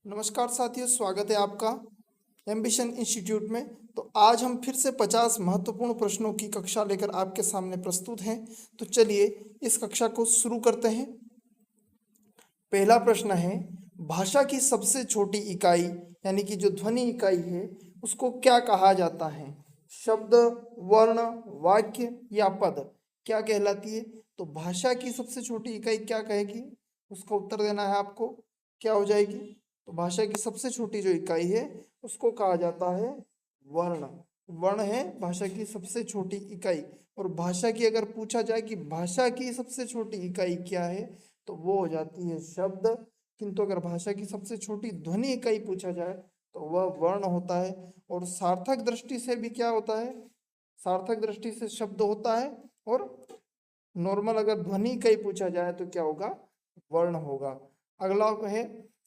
नमस्कार साथियों, स्वागत है आपका एम्बिशन इंस्टीट्यूट में। तो आज हम फिर से 50 महत्वपूर्ण प्रश्नों की कक्षा लेकर आपके सामने प्रस्तुत हैं। तो चलिए इस कक्षा को शुरू करते हैं। पहला प्रश्न है, भाषा की सबसे छोटी इकाई यानी कि जो ध्वनि इकाई है उसको क्या कहा जाता है? शब्द, वर्ण, वाक्य या पद क्या कहलाती है? तो भाषा की सबसे छोटी इकाई क्या कहेगी, उसका उत्तर देना है आपको। क्या हो जाएगी? तो भाषा की सबसे छोटी जो इकाई है उसको कहा जाता है वर्ण। वर्ण है भाषा की सबसे छोटी इकाई। और भाषा की अगर पूछा जाए कि भाषा की सबसे छोटी इकाई क्या है, तो वो हो जाती है शब्द। किंतु अगर भाषा की सबसे छोटी ध्वनि इकाई पूछा जाए तो वह वर्ण होता है। और सार्थक दृष्टि से भी क्या होता है? सार्थक दृष्टि से शब्द होता है। और नॉर्मल अगर ध्वनि इकाई पूछा जाए तो क्या होगा? वर्ण होगा। अगला है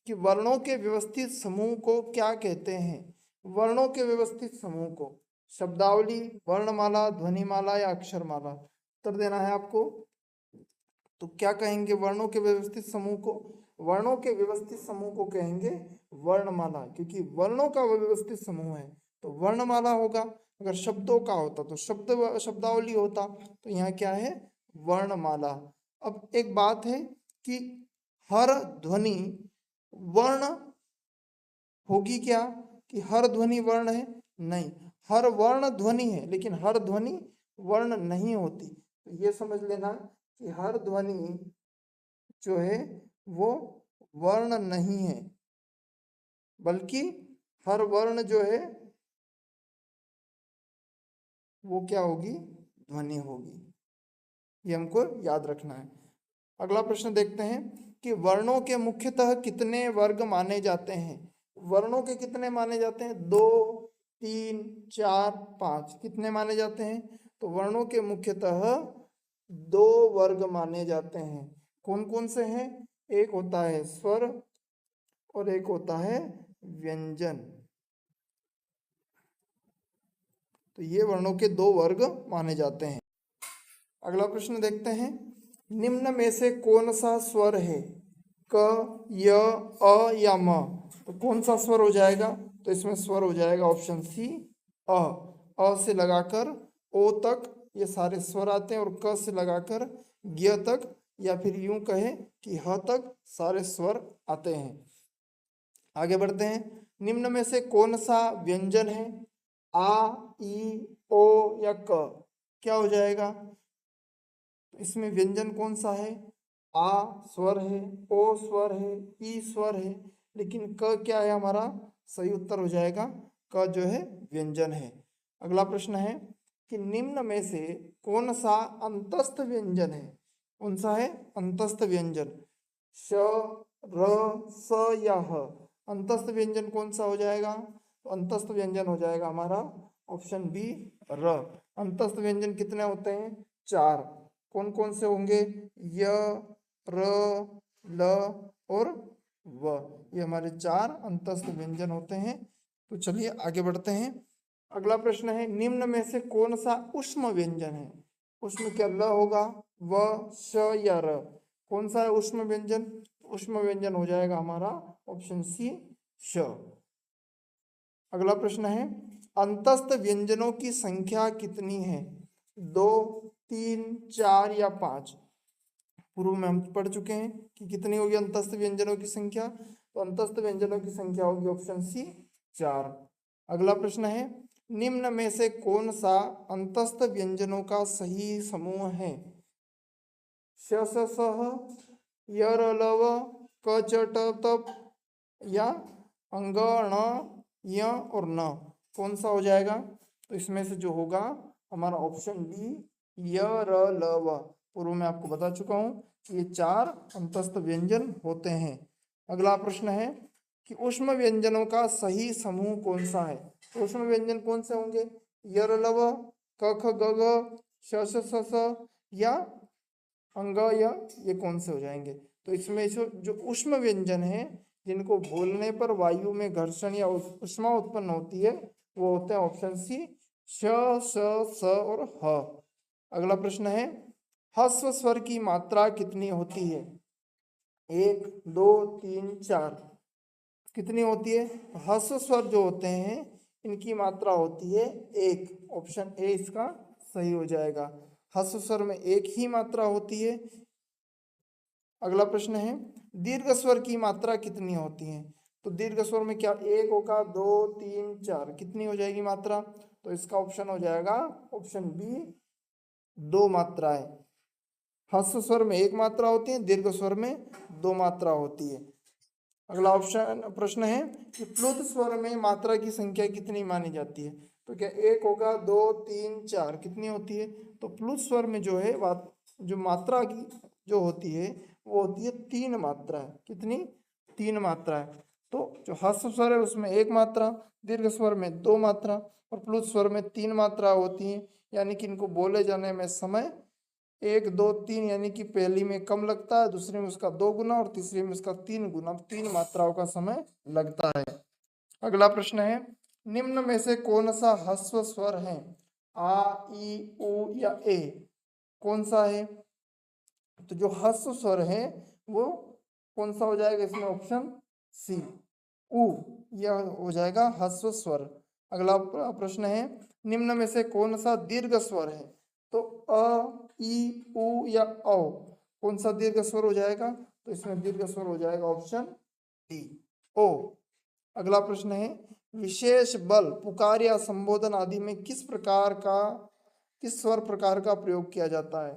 कि वर्णों के व्यवस्थित समूह को क्या कहते हैं? वर्णों के व्यवस्थित समूह को शब्दावली, वर्णमाला, ध्वनिमाला या अक्षरमाला उत्तर देना है आपको। तो क्या कहेंगे वर्णों के व्यवस्थित समूह को? वर्णों के व्यवस्थित समूह को कहेंगे वर्णमाला, क्योंकि वर्णों का व्यवस्थित समूह है तो वर्णमाला होगा। अगर शब्दों का होता तो शब्दावली होता। तो यहाँ क्या है? वर्णमाला। अब एक बात है कि हर ध्वनि वर्ण होगी क्या? कि हर ध्वनि वर्ण है? नहीं, हर वर्ण ध्वनि है लेकिन हर ध्वनि वर्ण नहीं होती। तो ये समझ लेना कि हर ध्वनि जो है वो वर्ण नहीं है, बल्कि हर वर्ण जो है वो क्या होगी? ध्वनि होगी। ये हमको याद रखना है। अगला प्रश्न देखते हैं कि वर्णों के मुख्यतः कितने वर्ग माने जाते हैं? वर्णों के कितने माने जाते हैं? 2, 3, 4, 5 कितने माने जाते हैं? तो वर्णों के मुख्यतः 2 वर्ग माने जाते हैं। कौन कौन से हैं? एक होता है स्वर और एक होता है व्यंजन। तो ये वर्णों के 2 वर्ग माने जाते हैं। अगला प्रश्न देखते हैं, निम्न में से कौन सा स्वर है? क, य, अ या म? तो कौन सा स्वर हो जाएगा? तो इसमें स्वर हो जाएगा ऑप्शन सी अ। अ से लगाकर ओ तक ये सारे स्वर आते हैं और क से लगाकर ग तक या फिर यूं कहें कि ह तक सारे स्वर आते हैं। आगे बढ़ते हैं, निम्न में से कौन सा व्यंजन है? आ, ई, ओ या क? क्या हो जाएगा? इसमें व्यंजन कौन सा है? आ स्वर है, ओ स्वर है, ई स्वर है, लेकिन क क्या है हमारा? सही उत्तर हो जाएगा क जो है व्यंजन है। अगला प्रश्न है कि निम्न में से कौन सा अंतस्थ व्यंजन है? कौन सा है अंतस्थ व्यंजन? श, र, स या ह? अंतस्थ व्यंजन कौन सा हो जाएगा? तो अंतस्थ व्यंजन हो जाएगा हमारा ऑप्शन बी र। अंतस्थ व्यंजन कितने होते हैं? 4। कौन कौन से होंगे? य, र, ल और व। ये हमारे 4 अंतस्थ व्यंजन होते हैं। तो चलिए आगे बढ़ते हैं। अगला प्रश्न है, निम्न में से कौन सा ऊष्म व्यंजन है? ऊष्म क्या ल होगा? व, श या र? कौन सा है ऊष्म व्यंजन? ऊष्म व्यंजन हो जाएगा हमारा ऑप्शन सी श। अगला प्रश्न है, अंतस्थ व्यंजनों की संख्या कितनी है? 2, 3, 4 या 5? पूर्व में हम पढ़ चुके हैं कि कितनी होगी अंतस्थ व्यंजनों की संख्या। तो अंतस्थ व्यंजनों की संख्या होगी ऑप्शन सी 4। अगला प्रश्न है, निम्न में से कौन सा अंतस्थ व्यंजनों का सही समूह है? श, स, सह, य, र, ल, व, क, च, ट, तप या अंग, ण, य और न? कौन सा हो जाएगा? तो इसमें से जो होगा हमारा ऑप्शन डी य, र, ल, व। पूर्व में आपको बता चुका हूं कि ये 4 अंतस्थ व्यंजन होते हैं। अगला प्रश्न है कि ऊष्म व्यंजनों का सही समूह कौन सा है? ऊष्म व्यंजन कौन से होंगे? य, र, ल, व, क, ख, ग, घ, श, स, स या अंग या? ये कौन से हो जाएंगे? तो इसमें जो ऊष्म व्यंजन है जिनको बोलने पर वायु में घर्षण या ऊष्मा उत्पन्न होती है वो होते हैं ऑप्शन सी श, स और ह। अगला प्रश्न है, ह्स्व स्वर की मात्रा कितनी होती है? 1, 2, 3, 4? कितनी होती है? ह्रस्व स्वर जो होते हैं इनकी मात्रा होती है एक। ऑप्शन ए इसका सही हो जाएगा। ह्रस्व स्वर में एक ही मात्रा होती है। अगला प्रश्न है दीर्घ स्वर की मात्रा कितनी होती है? तो दीर्घ स्वर में क्या एक होगा, दो, तीन, चार, कितनी हो जाएगी मात्रा? तो इसका ऑप्शन हो जाएगा ऑप्शन बी, दो मात्राएं। ह्रस्व स्वर में एक मात्रा होती है, दीर्घ स्वर में दो मात्रा होती है। अगला ऑप्शन प्रश्न है कि प्लुत स्वर में मात्रा की संख्या कितनी मानी जाती है? तो क्या एक होगा, दो, तीन, चार, कितनी होती है? तो प्लुत स्वर में जो है जो मात्रा की जो होती है वो होती है तीन मात्राएं। कितनी? तीन मात्राएं। तो जो ह्रस्व स्वर है उसमें एक मात्रा, दीर्घ स्वर में दो मात्रा और प्लुत स्वर में तीन मात्रा होती हैं। यानी कि इनको बोले जाने में समय एक, दो, तीन, यानी कि पहली में कम लगता है, दूसरी में उसका दो गुना और तीसरी में उसका तीन गुना, तीन मात्राओं का समय लगता है। अगला प्रश्न है निम्न में से कौन सा ह्रस्व स्वर है? आ, ई, उ या ए? कौन सा है? तो जो ह्रस्व स्वर है वो कौन सा हो जाएगा इसमें? ऑप्शन सी, उ, यह हो जाएगा ह्रस्व स्वर। अगला प्रश्न है निम्न में से कौन सा दीर्घ स्वर है? तो अ, ई, उ या औ, कौन सा दीर्घ स्वर हो जाएगा? तो इसमें दीर्घ स्वर हो जाएगा ऑप्शन डी, ओ। अगला प्रश्न है विशेष बल, पुकार या संबोधन आदि में किस स्वर प्रकार का प्रयोग किया जाता है?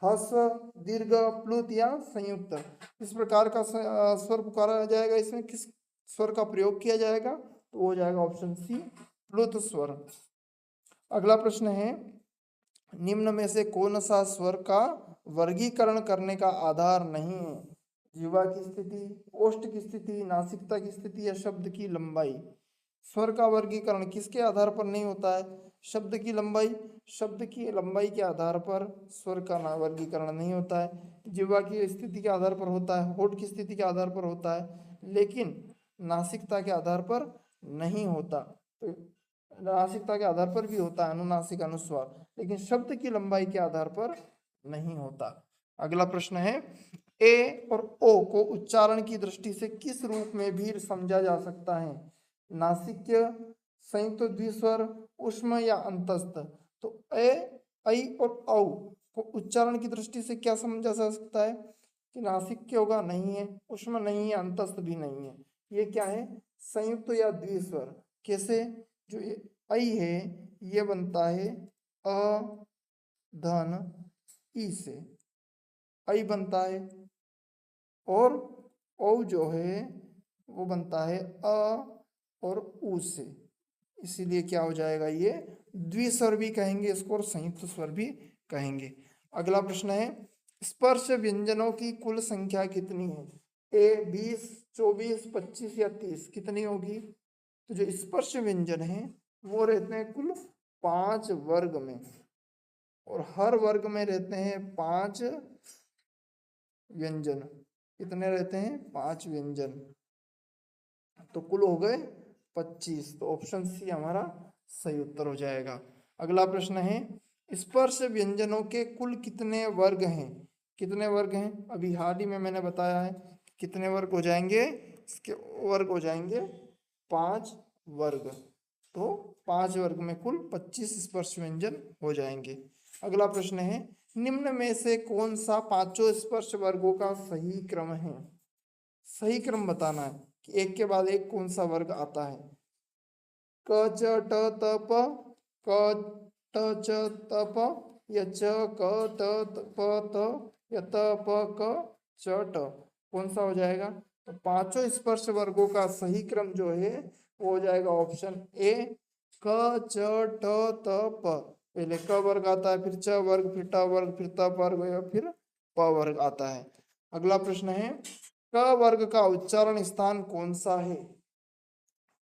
ह्रस्व, दीर्घ, प्लुत या संयुक्त? इस प्रकार का स्वर पुकारा जाएगा, इसमें किस स्वर का प्रयोग किया जाएगा? तो हो जाएगा ऑप्शन सी, प्लुत स्वर। अगला प्रश्न है निम्न में से कौन सा स्वर का वर्गीकरण करने का आधार नहीं है? जीवा की स्थिति, ओष्ठ की स्थिति, नासिकता की स्थिति या शब्द की लंबाई? स्वर का वर्गीकरण किसके आधार पर नहीं होता है? शब्द की लंबाई। शब्द की लंबाई के आधार पर स्वर का वर्गीकरण नहीं होता है। जीवा की स्थिति के आधार पर होता है, होठ की स्थिति के आधार पर होता है, लेकिन नासिकता के आधार पर नहीं होता। तो नासिकता के आधार पर भी होता है अनुनासिक अनुस्वार, लेकिन शब्द की लंबाई के आधार पर नहीं होता। अगला प्रश्न है ए और ओ को उच्चारण की दृष्टि से किस रूप में भी समझा जा सकता है? नासिक्य, संयुक्त द्विस्वर, ऊष्म या अंतस्थ? तो ए, ऐ और औ को उच्चारण की दृष्टि से क्या समझा जा सकता है? कि नासिक्य होगा, नहीं है, ऊष्म नहीं है, अंतस्थ भी नहीं है। ये क्या है? संयुक्त या द्विस्वर। कैसे? जो ये ऐ है ये बनता है अ धन ई से, ऐ बनता है, और औ जो है वो बनता है अ और उ से, इसीलिए क्या हो जाएगा? ये द्विस्वर भी कहेंगे इसको और संयुक्त स्वर भी कहेंगे। अगला प्रश्न है स्पर्श व्यंजनों की कुल संख्या कितनी है? ए 20, 24, 25 या 30, कितनी होगी? तो जो स्पर्श व्यंजन है वो रहते हैं कुल 5 वर्ग में, और हर वर्ग में रहते हैं 5 व्यंजन। कितने रहते हैं? 5 व्यंजन, तो कुल हो गए 25। तो ऑप्शन सी हमारा सही उत्तर हो जाएगा। अगला प्रश्न है स्पर्श व्यंजनों के कुल कितने वर्ग हैं? कितने वर्ग हैं? अभी हाल ही में मैंने बताया है कितने वर्ग हो जाएंगे, इसके वर्ग हो जाएंगे 5 वर्ग। तो 5 वर्ग में कुल 25 स्पर्श व्यंजन हो जाएंगे। अगला प्रश्न है निम्न में से कौन सा पांचों स्पर्श वर्गों का सही क्रम है? सही क्रम बताना है कि एक के बाद एक कौन सा वर्ग आता है। क च ट त प, क ट च त प, या च क ट प त, या त प क च ट, कौन सा हो जाएगा? तो पांचों स्पर्श वर्गों का सही क्रम जो है वो हो जाएगा ऑप्शन ए, क च ट त प। पहले क वर्ग आता है, फिर च वर्ग, फिर ट वर्ग, फिर त वर्ग, या फिर प वर्ग आता है। अगला प्रश्न है क वर्ग का उच्चारण स्थान कौन सा है?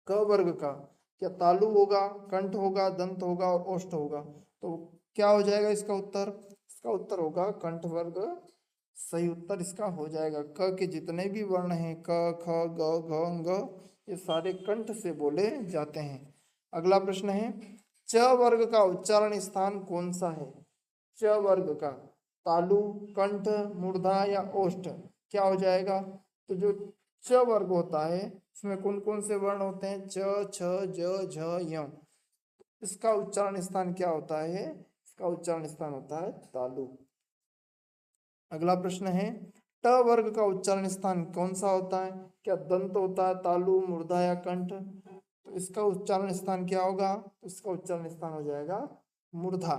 क वर्ग का क्या तालु होगा, कंठ होगा, दंत होगा और ओष्ठ होगा? तो क्या हो जाएगा इसका उत्तर? इसका उत्तर होगा कंठ वर्ग। सही उत्तर इसका हो जाएगा। क के जितने भी वर्ण हैं क, ख, ग, घ, घ, ये सारे कंठ से बोले जाते हैं। अगला प्रश्न है च वर्ग का उच्चारण स्थान कौन सा है? च वर्ग का तालु, कंठ, मूर्धा या ओष्ठ, क्या हो जाएगा? तो जो च वर्ग होता है, इसमें कौन कौन से वर्ण होते हैं? च, छ, ज, झ, यम। इसका उच्चारण स्थान क्या होता है? इसका उच्चारण स्थान होता है तालु। अगला प्रश्न है, ट वर्ग का उच्चारण स्थान कौन सा होता है? क्या दंत होता है, तालु, मूर्धा या कंठ? तो इसका उच्चारण स्थान क्या होगा? इसका उच्चारण स्थान हो जाएगा मूर्धा,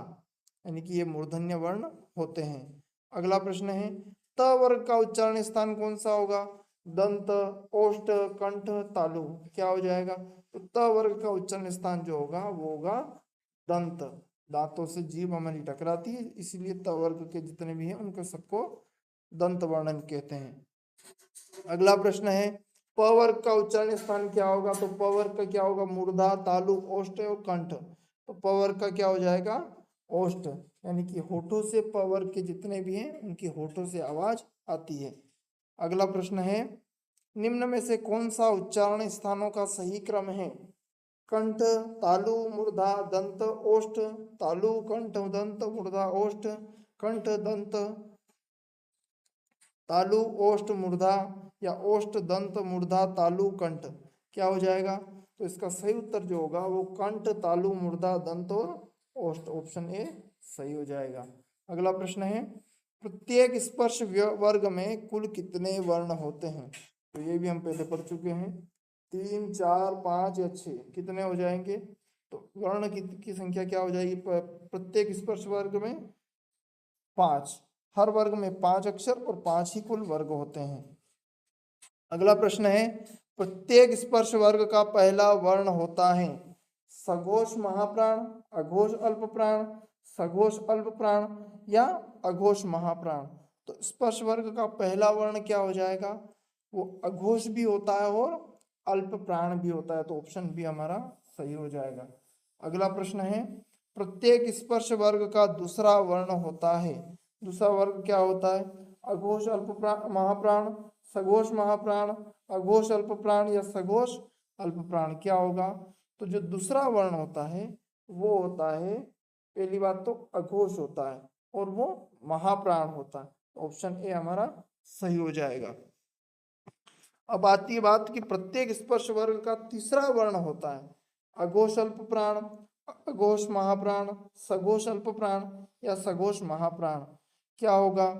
यानी कि ये मूर्धन्य वर्ण होते हैं। अगला प्रश्न है, त वर्ग का उच्चारण स्थान कौन सा होगा? दंत, ओष्ठ, कंठ, तालु, क्या हो जाएगा? तो त वर्ग का उच्चारण स्थान जो होगा वो होगा दंत। दांतों से जीभ हमारी टकराती है, इसीलिए त वर्ग के जितने भी हैं उनको सबको दंत वर्णन कहते हैं। अगला प्रश्न है, प वर्ग का उच्चारण स्थान क्या होगा? तो प वर्ग का क्या होगा? मूर्धा, तालु, ओष्ठ और कंठ। तो प वर्ग का क्या हो जाएगा? ओष्ठ, यानी कि होठों से प वर्ग के जितने भी हैं उनकी होठों से आवाज आती है। अगला प्रश्न है, निम्न में से कौन सा उच्चारण स्थानों का सही क्रम है? कंठ, तालु, मूर्धा, दंत, ओष्ठ, तालु, कंठ, दंत, मूर्धा, ओष्ठ, कंठ, दंत, तालु, ओष्ठ, मूर्धा, या ओष्ठ, दंत, मूर्धा, तालु, कंठ, क्या हो जाएगा? तो इसका सही उत्तर जो होगा वो कंठ, तालु, मूर्धा, दंत और ओष्ठ, ऑप्शन ए सही हो जाएगा। अगला प्रश्न है, प्रत्येक स्पर्श वर्ग में कुल कितने वर्ण होते हैं? तो ये भी हम पहले पढ़ चुके हैं, 3, 4, 5 या 6, कितने हो जाएंगे? तो वर्ण की संख्या क्या हो जाएगी? प्रत्येक स्पर्श वर्ग में 5, हर वर्ग में 5 अक्षर और 5 ही कुल वर्ग होते हैं। अगला प्रश्न है, प्रत्येक स्पर्श वर्ग का पहला वर्ण होता है सघोष महाप्राण, अघोष अल्प प्राण, सघोष अल्प प्राण या अघोष महाप्राण। तो स्पर्श वर्ग का पहला वर्ण क्या हो जाएगा? वो अघोष भी होता है और अल्प प्राण भी होता है, तो ऑप्शन बी हमारा सही हो जाएगा। अगला प्रश्न है, प्रत्येक स्पर्श वर्ग का दूसरा वर्ण होता है, दूसरा वर्ग क्या होता है? अघोष अल्प प्राण, महाप्राण, सघोष महाप्राण, अघोष अल्प प्राण या सघोष अल्प प्राण, क्या होगा? तो जो दूसरा वर्ण होता है वो होता है, पहली बात तो अघोष होता है और वो महाप्राण होता है, ऑप्शन ए हमारा सही हो जाएगा। अब आती है बात कि प्रत्येक स्पर्श वर्ग का तीसरा वर्ण होता है अघोष अल्प प्राण, अघोष महाप्राण, सघोष अल्प प्राण या सघोष महाप्राण, क्या होगा?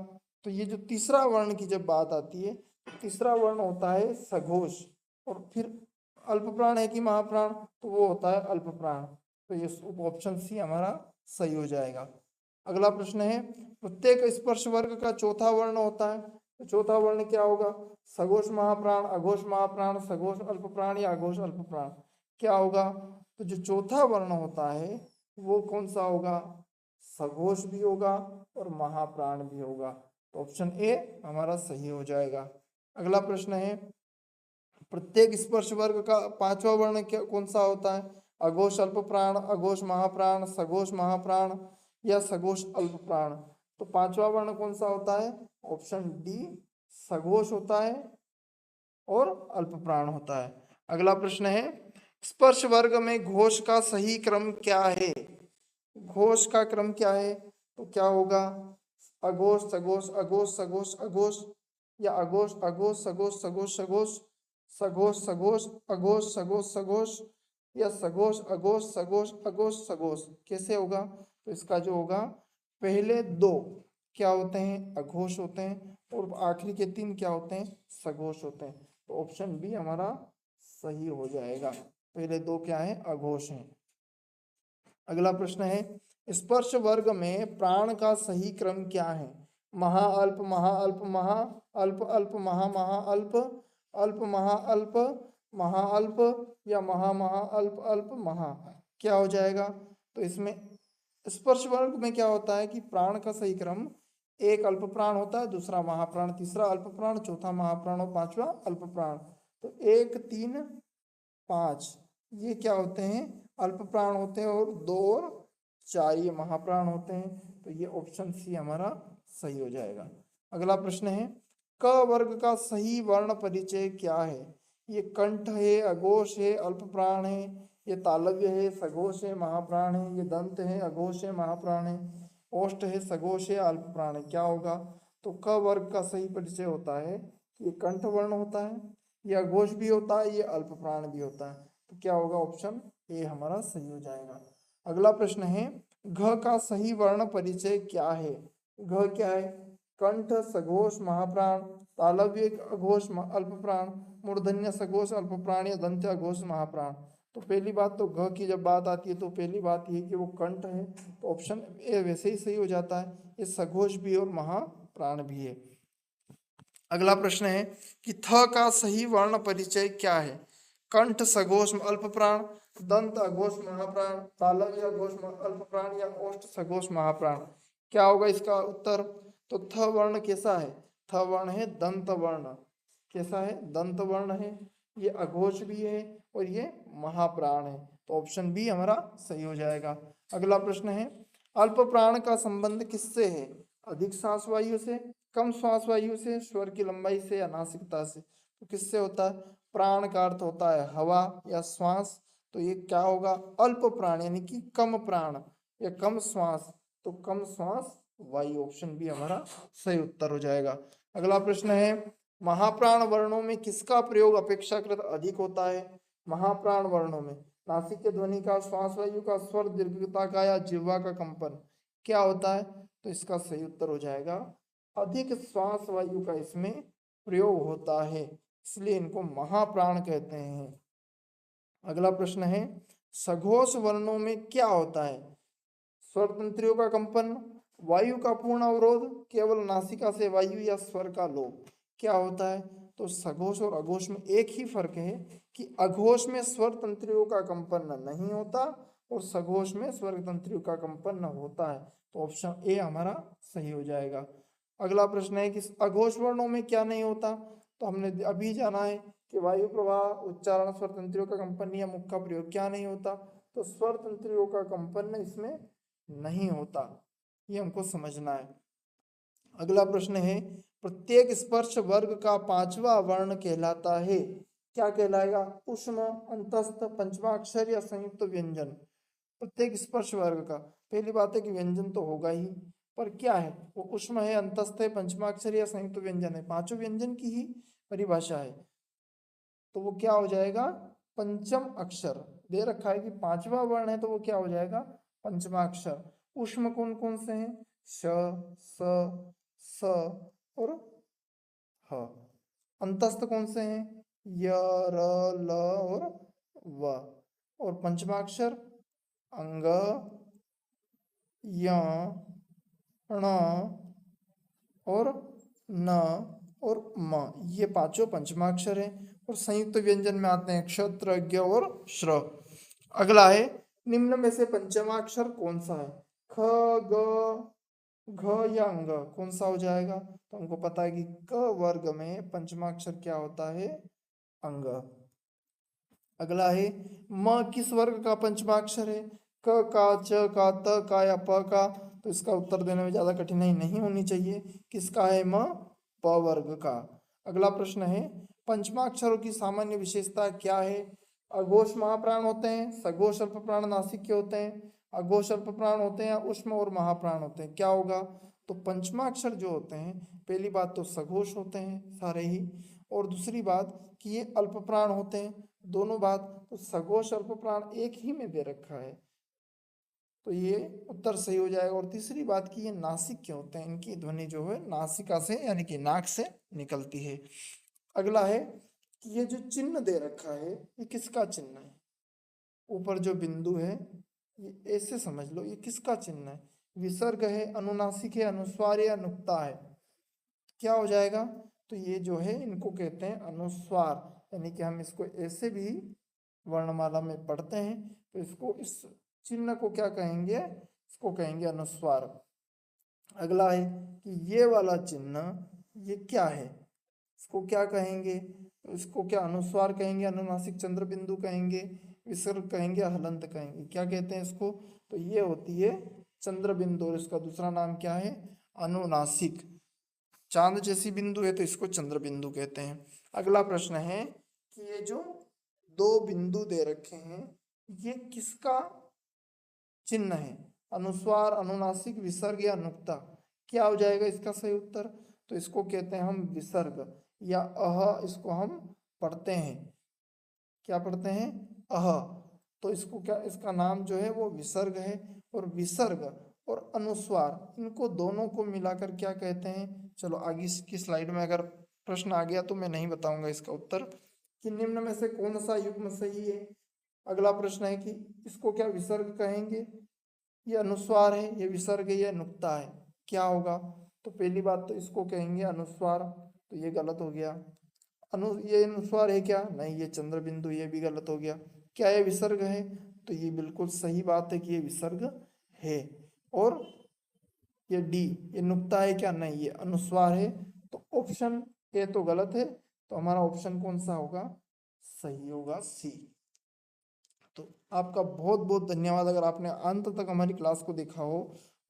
तो ये जो तीसरा वर्ण की जब बात आती है, तीसरा वर्ण होता है सघोष, और फिर अल्प प्राण है कि महाप्राण, तो वो होता है अल्प प्राण। तो ये ऑप्शन सी हमारा सही हो जाएगा। अगला प्रश्न है, प्रत्येक स्पर्श वर्ग का चौथा वर्ण होता है, तो चौथा वर्ण क्या होगा? सघोष महाप्राण, अघोष महाप्राण, सघोष अल्प प्राण या अघोष अल्प प्राण, क्या होगा? तो जो चौथा वर्ण होता है वो कौन सा होगा? सघोष भी होगा और महाप्राण भी होगा, तो ऑप्शन ए हमारा सही हो जाएगा। अगला प्रश्न है, प्रत्येक स्पर्श वर्ग का पांचवा वर्ण क्या कौन सा होता है? अघोष अल्प प्राण, अघोष महाप्राण, सघोष महाप्राण या सघोष अल्प प्राण। तो पांचवा वर्ण कौन सा होता है? ऑप्शन डी सघोष होता है और अल्प प्राण होता है। अगला प्रश्न है, स्पर्श वर्ग में घोष का सही क्रम क्या है? घोष का क्रम क्या है? तो क्या होगा? अघोष, सघोष, अघोष, सघोष, अघोष या अघोष, अघोष, सघोष, सघोष, सघोष, सघोष, सघोष, अघोष, सघोष, सघोष या सघोष, अघोष, सघोष, अघोष, सघोष, कैसे होगा? तो इसका जो होगा, पहले दो क्या होते हैं? अघोष होते हैं और आखिरी के 3 क्या होते हैं? सघोष होते हैं, तो ऑप्शन बी हमारा सही हो जाएगा। पहले 2 क्या है? अघोष हैं। अगला प्रश्न है, स्पर्श वर्ग में प्राण का सही क्रम क्या है? महाअल्प, महाअल्प, महाअल्प, अल्प, महाअल्प, अल्प, महाअल्प, महाअल्प या महाअल्प, अल्प, महा, क्या हो जाएगा? तो इसमें स्पर्श वर्ग में क्या होता है कि प्राण का सही क्रम, एक अल्प प्राण होता है, दूसरा महाप्राण, तीसरा अल्प प्राण, चौथा महाप्राण और पांचवा अल्प प्राण। तो 1, 3, 5 ये क्या होते हैं? अल्प प्राण होते हैं और 2 और 4 ये महाप्राण होते हैं, तो ये ऑप्शन सी हमारा सही हो जाएगा। अगला प्रश्न है, क वर्ग का सही वर्ण परिचय क्या है? ये कंठ है, अघोष है, अल्प प्राण है, ये तालव्य है, सघोष है, महाप्राण है, ये दंत है, अघोष है, महाप्राण है, ओष्ठ है, सघोष है, अल्प प्राण है, क्या होगा? तो क वर्ग का सही परिचय होता है, ये कंठ वर्ण होता है, ये अघोष भी होता है, ये अल्प प्राण भी होता है। तो क्या होगा, ऑप्शन ए हमारा सही हो जाएगा। अगला प्रश्न है, घ का सही वर्ण परिचय क्या है? घ क्या है? कंठ सघोष महाप्राण, तालव्य अघोष अल्प प्राण, मूर्धन्य सघोष अल्प प्राण या दंत्य अघोष महाप्राण। तो पहली बात तो घ की जब बात आती है तो पहली बात ये कि वो कंठ है, तो ऑप्शन ए वैसे ही सही हो जाता है, ये सघोष भी और महाप्राण भी है। अगला प्रश्न है कि थ का सही वर्ण परिचय क्या है? कंठ सघोष अल्प प्राण, दंत अघोष महाप्राण, तालव्य अघोष अल्प प्राण या ओष्ठ सघोष महाप्राण। क्या होगा इसका उत्तर? तो थ वर्ण कैसा है? थ वर्ण है दंत वर्ण। कैसा है? दंत वर्ण है, ये अघोष भी है और ये महाप्राण है। तो ऑप्शन बी हमारा सही हो जाएगा। अगला प्रश्न है, अल्प प्राण का संबंध किससे है? अधिक श्वास वायु से, कम श्वास वायु से, स्वर की लंबाई से या नासिकता से। तो किससे होता है? प्राण का अर्थ होता है हवा या श्वास, तो ये क्या होगा? अल्प प्राण यानी कि कम प्राण या कम श्वास, तो कम श्वास वायु, ऑप्शन बी हमारा सही उत्तर हो जाएगा। अगला प्रश्न है, महाप्राण वर्णों में किसका प्रयोग अपेक्षाकृत अधिक होता है? महाप्राण वर्णों में नासिक के ध्वनि का, श्वास वायु का, स्वर दीर्घता का या जिह्वा का कंपन क्या होता है? तो इसका सही उत्तर हो जाएगा अधिक श्वास वायु का इसमें प्रयोग होता है, इसलिए इनको महाप्राण कहते हैं। अगला प्रश्न है, सघोष वर्णों में क्या होता है? स्वर तंत्रियों का कंपन, वायु का पूर्ण अवरोध, केवल नासिका से वायु या स्वर का लोप। क्या होता है? तो सघोष और अघोष में एक ही फर्क है कि अघोष में स्वर तंत्रियों का कंपन नहीं होता और सघोष में स्वर तंत्रियों का कंपन होता है। तो ऑप्शन ए हमारा सही हो जाएगा। अगला प्रश्न है कि अघोष वर्णों में क्या नहीं होता? तो हमने अभी जाना है कि वायु प्रवाह, उच्चारण, स्वर तंत्रियों का कंपन या मुख का प्रयोग क्या नहीं होता? तो स्वर तंत्रियों का कंपन इसमें नहीं होता, ये हमको समझना है। अगला प्रश्न है, प्रत्येक स्पर्श वर्ग का पांचवा वर्ण कहलाता है, क्या कहलाएगा? ऊष्म, अंतस्थ, पंचमाक्षर या संयुक्त व्यंजन। प्रत्येक स्पर्श वर्ग का, पहली बात है कि व्यंजन तो होगा ही, पर क्या है वो? ऊष्म है, अंतस्थ है, पंचमाक्षर या संयुक्त व्यंजन है। पांचों व्यंजन की ही परिभाषा है, तो वो क्या हो जाएगा? पंचम अक्षर दे रखा है कि पांचवा वर्ण है, तो वो क्या हो जाएगा? पंचमाक्षर। ऊष्म कौन कौन से हैं? श, स और ह। अंतस्थ कौन से हैं? य, र, ल और व। और पंचमाक्षर अंग, य, ण और न और म, ये पांचों पंचमाक्षर है। और संयुक्त व्यंजन में आते हैं क्षत्र, ज्ञ और श्र। अगला है, निम्न में से पंचमाक्षर कौन सा है? ख, ग, घ या अंग, कौन सा हो जाएगा? तो हमको पता है कि क वर्ग में पंचमाक्षर क्या होता है? अंग। अगला है, म किस वर्ग का पंचमाक्षर है? क का, च का, त का या प का। तो इसका उत्तर देने में ज्यादा कठिनाई नहीं होनी चाहिए। किसका है? म प वर्ग का। अगला प्रश्न है, पंचमाक्षरों की सामान्य विशेषता क्या है? अघोष महाप्राण होते हैं, सघोष अल्प प्राण नासिक के होते हैं, अघोष अल्प प्राण होते हैं, ऊष्म और महाप्राण होते हैं। क्या होगा? तो पंचमाक्षर जो होते हैं, पहली बात तो सघोष होते हैं सारे ही, और दूसरी बात कि ये अल्प प्राण होते हैं। दोनों बात, तो सघोष अल्प प्राण एक ही में दे रखा है, तो ये उत्तर सही हो जाएगा। और तीसरी बात कि ये नासिक के होते हैं, इनकी ध्वनि जो है नासिका से यानी कि नाक से निकलती है। अगला है कि ये जो चिन्ह दे रखा है, ये किसका चिन्ह है? ऊपर जो बिंदु है, ये ऐसे समझ लो, ये किसका चिन्ह है? विसर्ग है, अनुनासिक है, अनुस्वार या नुक्ता है? क्या हो जाएगा? तो ये जो है इनको कहते हैं अनुस्वार, यानी कि हम इसको ऐसे भी वर्णमाला में पढ़ते हैं, तो इसको, इस चिन्ह को क्या कहेंगे? इसको कहेंगे अनुस्वार। अगला है कि ये वाला चिन्ह ये क्या है? इसको क्या कहेंगे? इसको क्या अनुस्वार कहेंगे, अनुनासिक चंद्र बिंदु कहेंगे, विसर्ग कहेंगे, हलंत कहेंगे? क्या कहते हैं इसको? तो ये होती है चंद्र बिंदु, और इसका दूसरा नाम क्या है? अनुनासिक। चांद जैसी बिंदु है तो इसको चंद्र बिंदु कहते हैं। अगला प्रश्न है कि ये जो दो बिंदु दे रखे हैं, ये किसका चिन्ह है? अनुस्वार, अनुनासिक, विसर्ग या नुक्ता? क्या हो जाएगा इसका सही उत्तर? तो इसको कहते हैं हम विसर्ग, या अह इसको हम पढ़ते हैं, क्या पढ़ते हैं, अह, तो इसको क्या, इसका नाम जो है वो विसर्ग है। और विसर्ग और अनुस्वार इनको दोनों को मिलाकर क्या कहते हैं। चलो आगे की स्लाइड में अगर प्रश्न आ गया तो मैं नहीं बताऊंगा इसका उत्तर कि निम्न में से कौन सा युग्म सही है। अगला प्रश्न है कि इसको क्या विसर्ग कहेंगे, ये अनुस्वार है, ये विसर्ग है, ये नुक्ता है, क्या होगा। तो पहली बात तो इसको कहेंगे अनुस्वार, तो ये गलत हो गया। ये अनुस्वार है क्या, नहीं, ये चंद्र बिंदु, ये भी गलत हो गया। क्या ये विसर्ग है, तो ये बिल्कुल सही बात है कि ये विसर्ग है। और ये डी, ये नुक्ता है क्या, नहीं, ये अनुस्वार है। तो ऑप्शन ए तो गलत है, तो हमारा ऑप्शन कौन सा होगा, सही होगा सी। तो आपका बहुत बहुत धन्यवाद अगर आपने अंत तक हमारी क्लास को देखा हो,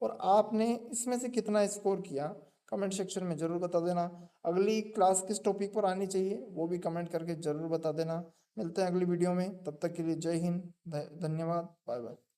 और आपने इसमें से कितना स्कोर किया कमेंट सेक्शन में जरूर बता देना। अगली क्लास किस टॉपिक पर आनी चाहिए वो भी कमेंट करके जरूर बता देना। मिलते हैं अगली वीडियो में, तब तक के लिए जय हिंद, धन्यवाद, बाय बाय।